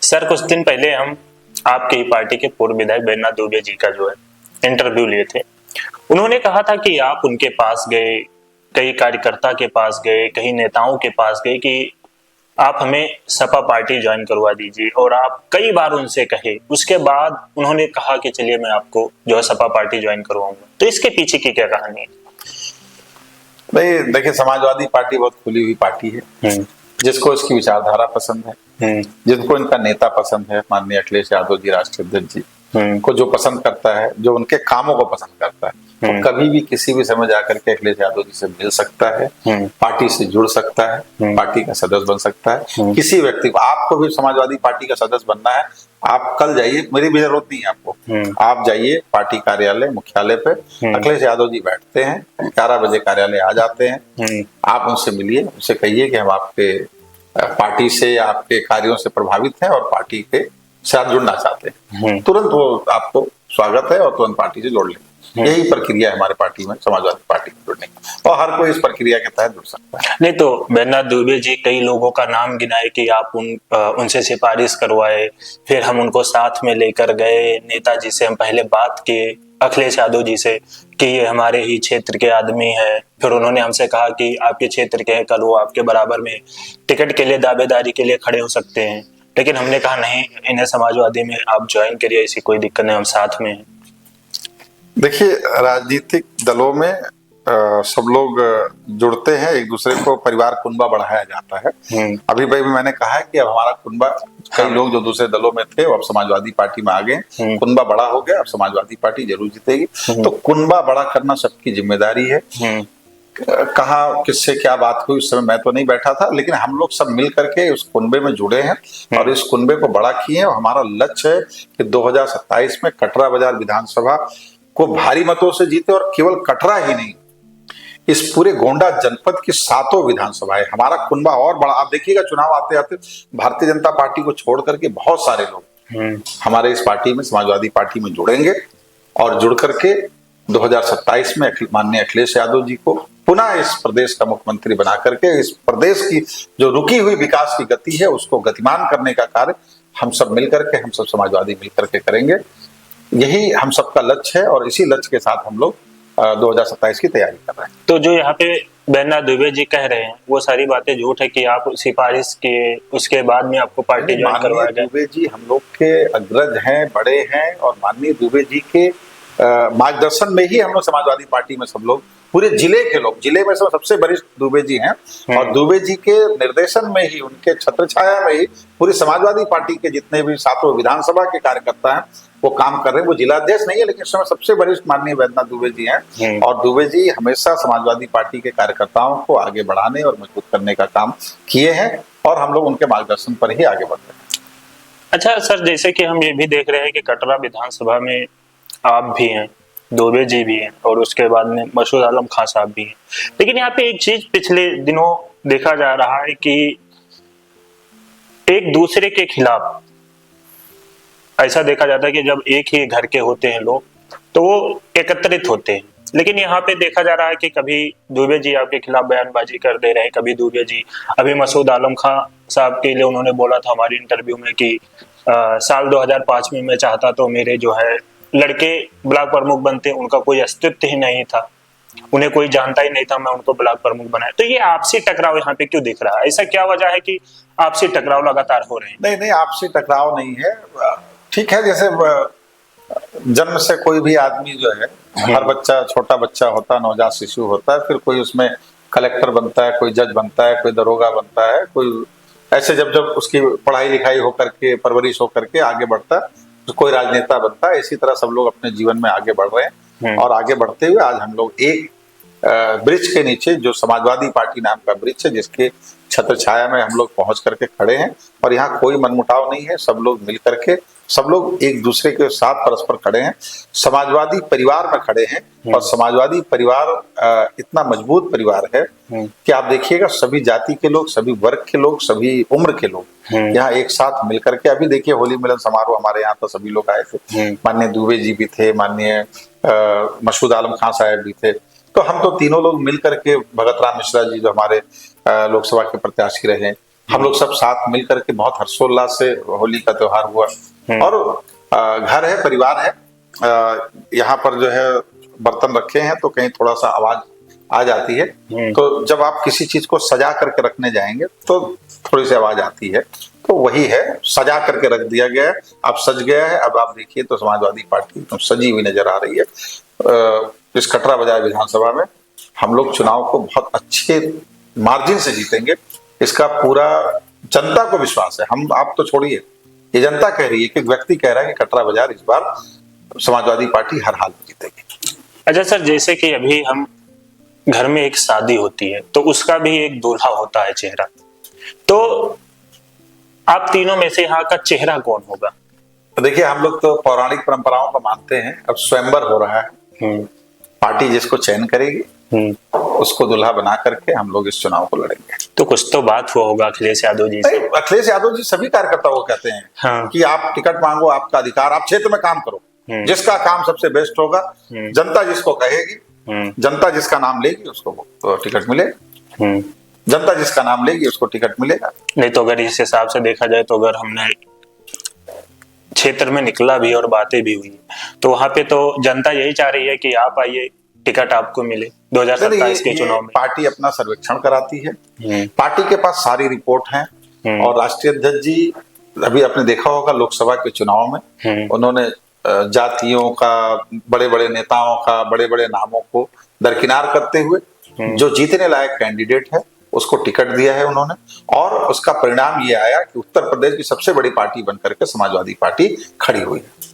Sir कुछ दिन पहले हम आपकी पार्टी के पूर्व विधायक बैजनाथ दुबे जी का जो है इंटरव्यू लिए थे। उन्होंने कहा था कि आप उनके पास गए, कई कार्यकर्ता के पास गए, कई नेताओं के पास गए कि आप हमें सपा पार्टी ज्वाइन करवा दीजिए, और आप कई बार उनसे कहे। उसके बाद उन्होंने कहा कि चलिए मैं आपको जो है सपा पार्टी ज्वाइन करवाऊंगा। तो इसके पीछे की क्या कहानी है? नहीं, देखिए, समाजवादी पार्टी बहुत खुली हुई पार्टी है। जिसको इसकी विचारधारा पसंद है, जिनको इनका नेता पसंद है, माननीय अखिलेश यादव जी, राष्ट्रीय अध्यक्ष जी को जो पसंद करता है, जो उनके कामों को पसंद करता है, तो कभी भी किसी भी समय जाकर के अखिलेश यादव जी से मिल सकता है, पार्टी से जुड़ सकता है, पार्टी का सदस्य बन सकता है। किसी व्यक्ति को, आपको भी समाजवादी पार्टी का सदस्य बनना है, आप कल जाइए, मेरी भी जरूरत नहीं है आपको, आप जाइए पार्टी कार्यालय, मुख्यालय पे, अखिलेश यादव जी बैठते हैं, 11 बजे कार्यालय आ जाते हैं। आप उनसे मिलिए, उनसे कहिए कि हम आपके पार्टी से, आपके कार्यों से प्रभावित हैं और पार्टी के साथ जुड़ना चाहते हैं। तुरंत वो आपको स्वागत है और तुरंत पार्टी से जोड़ लेंगे। यही प्रक्रिया है हमारे पार्टी में, समाजवादी पार्टी में जुड़ने की, और हर कोई इस प्रक्रिया के तहत जुड़ सकता है। नहीं तो बैजनाथ दुबे जी कई लोगों का नाम गिनाए कि आप उनसे सिफारिश करवाए, फिर हम उनको साथ में लेकर गए, नेताजी से हम पहले बात किए, अखिलेश यादव जी से, कि ये हमारे ही क्षेत्र के आदमी हैं। फिर उन्होंने हमसे कहा कि आपके क्षेत्र के हैं, कल वो आपके बराबर में टिकट के लिए, दावेदारी के लिए खड़े हो सकते हैं। लेकिन हमने कहा नहीं, इन्हें समाजवादी में आप ज्वाइन करिए, ऐसी कोई दिक्कत नहीं, हम साथ में हैं। देखिए, राजनीतिक दलों में सब लोग जुड़ते हैं, एक दूसरे को परिवार कुनबा बढ़ाया जाता है। अभी भाई मैंने कहा है कि अब हमारा कुनबा, कई लोग जो दूसरे दलों में थे वो अब समाजवादी पार्टी में आ गए, कुनबा बड़ा हो गया, अब समाजवादी पार्टी जरूर जीतेगी। तो कुनबा बड़ा करना सबकी जिम्मेदारी है। कहाँ किससे क्या बात हुई उस समय मैं तो नहीं बैठा था, लेकिन हम लोग सब मिल करके उस कुनबे में जुड़े हैं और इस कुनबे को बड़ा किए हैं। और हमारा लक्ष्य है कि 2027 में कटरा बाजार विधानसभा को भारी मतों से जीते, और केवल कटरा ही नहीं, इस पूरे गोंडा जनपद की 7 विधानसभाएं, हमारा कुनबा और बड़ा। आप देखिएगा, चुनाव आते आते भारतीय जनता पार्टी को छोड़ करके बहुत सारे लोग हमारे इस पार्टी में, समाजवादी पार्टी में जुड़ेंगे, और जुड़ करके 2027 में माननीय अखिलेश यादव जी को पुनः इस प्रदेश का मुख्यमंत्री बना करके इस प्रदेश की जो रुकी हुई विकास की गति है उसको गतिमान करने का कार्य हम सब मिलकर के, हम सब समाजवादी मिलकर के करेंगे। यही हम सबका लक्ष्य है, और इसी लक्ष्य के साथ हम लोग 2027 की तैयारी कर रहे हैं। तो जो यहाँ पे बैजनाथ दुबे जी कह रहे हैं वो सारी बातें झूठ है कि आप सिफारिश किए, उसके बाद में आपको पार्टी ज्वाइन करवाया गया? दुबे जी हम लोग के अग्रज हैं, बड़े हैं, और माननीय दुबे जी के मार्गदर्शन में ही हम लोग समाजवादी पार्टी में सब लोग, पूरे जिले के लोग, जिले में सबसे वरिष्ठ दुबे जी हैं, और दुबे जी के निर्देशन में ही, उनके छत्र छाया में ही पूरी समाजवादी पार्टी के जितने भी 7 विधानसभा के कार्यकर्ता हैं वो काम कर रहे हैं। वो जिलाध्यक्ष नहीं है, लेकिन इस समय सबसे वरिष्ठ माननीय बैजनाथ दुबे जी हैं, और दुबे जी हमेशा समाजवादी पार्टी के कार्यकर्ताओं को आगे बढ़ाने और मजबूत करने का काम किए हैं, और हम लोग उनके मार्गदर्शन पर ही आगे बढ़ रहे हैं। अच्छा सर, जैसे कि हम ये भी देख रहे हैं कि कटरा विधानसभा में आप भी हैं, दुबे जी भी हैं, और उसके बाद में मसूद आलम खान साहब भी हैं। लेकिन यहाँ पे एक चीज पिछले दिनों देखा जा रहा है कि एक दूसरे के खिलाफ ऐसा देखा जाता है कि जब एक ही घर के होते हैं लोग तो वो एकत्रित होते हैं। लेकिन यहाँ पे देखा जा रहा है कि कभी दुबे जी आपके खिलाफ बयानबाजी कर दे रहे हैं, कभी दुबे जी, अभी मसूद आलम खान साहब के लिए उन्होंने बोला था हमारी इंटरव्यू में कि साल 2005 में मैं चाहता तो मेरे जो है लड़के ब्लॉक प्रमुख बनते, उनका कोई अस्तित्व ही नहीं था, उन्हें कोई जानता ही नहीं था, मैं उनको ब्लॉक प्रमुख बनाया। तो ये आपसी टकराव यहाँ पे क्यों दिख रहा है? ऐसा क्या वजह है कि आपसी टकराव लगातार हो रहे हैं? नहीं, आपसी टकराव नहीं है। ठीक है, जैसे जन्म से कोई भी आदमी जो है, हर बच्चा, छोटा बच्चा होता है, नवजात शिशु होता है, फिर कोई उसमें कलेक्टर बनता है, कोई जज बनता है, कोई दरोगा बनता है, कोई ऐसे जब जब उसकी पढ़ाई लिखाई होकर के, परवरिश होकर के आगे बढ़ता है, तो कोई राजनेता बनता है। इसी तरह सब लोग अपने जीवन में आगे बढ़ रहे हैं, और आगे बढ़ते हुए आज हम लोग एक वृक्ष के नीचे, जो समाजवादी पार्टी नाम का वृक्ष है, जिसके छत्र छाया में हम लोग पहुंच करके खड़े हैं, और यहाँ कोई मनमुटाव नहीं है। सब लोग मिल करके, सब लोग एक दूसरे के साथ परस्पर खड़े हैं, समाजवादी परिवार में खड़े हैं। और समाजवादी परिवार इतना मजबूत परिवार है कि आप देखिएगा, सभी जाति के लोग, सभी वर्ग के लोग, सभी उम्र के लोग यहाँ एक साथ मिलकर के, अभी देखिए होली मिलन समारोह हमारे यहाँ तो सभी लोग आए थे, माननीय दुबे जी भी थे, माननीय मसूद आलम खान साहब भी थे। तो हम तो तीनों लोग मिल करके, भगत राम मिश्रा जी जो हमारे लोकसभा के प्रत्याशी रहे, हम लोग सब साथ मिल करके बहुत हर्षोल्लास से होली का त्योहार हुआ। और घर है, परिवार है, यहाँ पर जो है बर्तन रखे हैं तो कहीं थोड़ा सा आवाज आ जाती है। तो जब आप किसी चीज को सजा करके रखने जाएंगे तो थोड़ी सी आवाज आती है। तो वही है, सजा करके रख दिया गया है, अब सज गया है। अब आप देखिए तो समाजवादी पार्टी तो सजी हुई नजर आ रही है। इस कटरा बाजार विधानसभा में हम लोग चुनाव को बहुत अच्छे मार्जिन से जीतेंगे, इसका पूरा जनता को विश्वास है। हम, आप तो छोड़िए, ये जनता कह रही है कि एक व्यक्ति कह रहा है कि कटरा बाजार इस बार समाजवादी पार्टी हर हाल में जीतेगी। अच्छा सर, जैसे कि अभी हम घर में एक शादी होती है तो उसका भी एक दूल्हा होता है चेहरा, तो आप तीनों में से यहाँ का चेहरा कौन होगा? देखिए, हम लोग तो पौराणिक परंपराओं को मानते हैं। अब स्वयंवर हो रहा है, पार्टी जिसको चयन करेगी उसको दुल्हा बना करके हम लोग इस चुनाव को लड़ेंगे। तो कुछ तो बात हुआ होगा अखिलेश यादव जी से? अखिलेश यादव जी सभी कार्यकर्ताओं को कहते हैं हाँ। कि आप टिकट मांगो, आपका अधिकार, आप क्षेत्र में काम करो, जिसका काम सबसे बेस्ट होगा, जनता जिसको कहेगी, जनता जिसका नाम लेगी उसको टिकट मिलेगा, जनता जिसका नाम लेगी उसको टिकट मिलेगा। नहीं तो अगर इस हिसाब से देखा जाए तो अगर हमने क्षेत्र में निकला भी और बातें भी हुई तो वहां पे तो जनता यही चाह रही है कि आप आइए, टिकट आपको मिले 2027 के चुनाव में। पार्टी अपना सर्वेक्षण कराती है, पार्टी के पास सारी रिपोर्ट है। और राष्ट्रीय अध्यक्ष जी अभी आपने देखा होगा लोकसभा के चुनाव में उन्होंने जातियों का, बड़े बड़े नेताओं का, बड़े बड़े नामों को दरकिनार करते हुए जो जीतने लायक कैंडिडेट है उसको टिकट दिया है उन्होंने। और उसका परिणाम ये आया कि उत्तर प्रदेश की सबसे बड़ी पार्टी बनकर के समाजवादी पार्टी खड़ी हुई है।